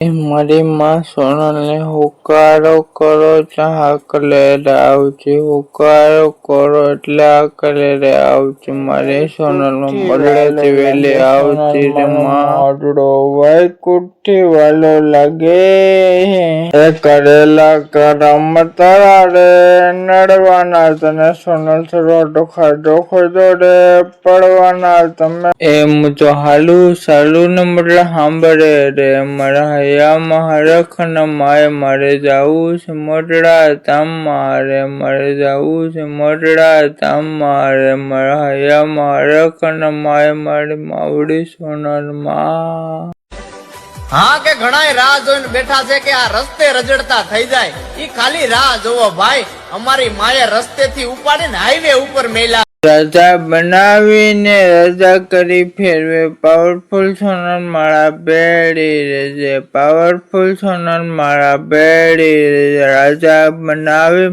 મારી માં સોનલને હુંકારો કરો હાકલે આવશે, હુંકારો કરો એટલે હાકલે આવશે. મારી સોનલ બદલેથી વેલી આવતી રે માડડો વાયકુઠી વાલો લાગે કરેલા કરમ તારા રે નડવાના તને સોનલ રોટો ખાધો ખોદો રે પડવાના તમે એમ તો હાલું સાલું ને મતલબ સાંભળે રે મારા હરખ ન માય મારે જાવું છે મોટડા તામ મારે મારે જાવું છે મોટડા તામ મારે મારા હરખ ન માય મારી માવડી સોનલ માં હા કે ઘણાય રાહ જોઈને બેઠા છે કે આ રસ્તે રજડતા થઈ જાય. ઈ ખાલી રાહ જોવો ભાઈ, અમારી માએ રસ્તેથી ઉપાડીને હાઈવે ઉપર મેલા. રજા બનાવીને રજા કરી ફેરવે પાવરફુલ સોનલ માળા બેડી રેજે, પાવરફુલ સોનલ માળા બેડી રેજે. રાજા બનાવી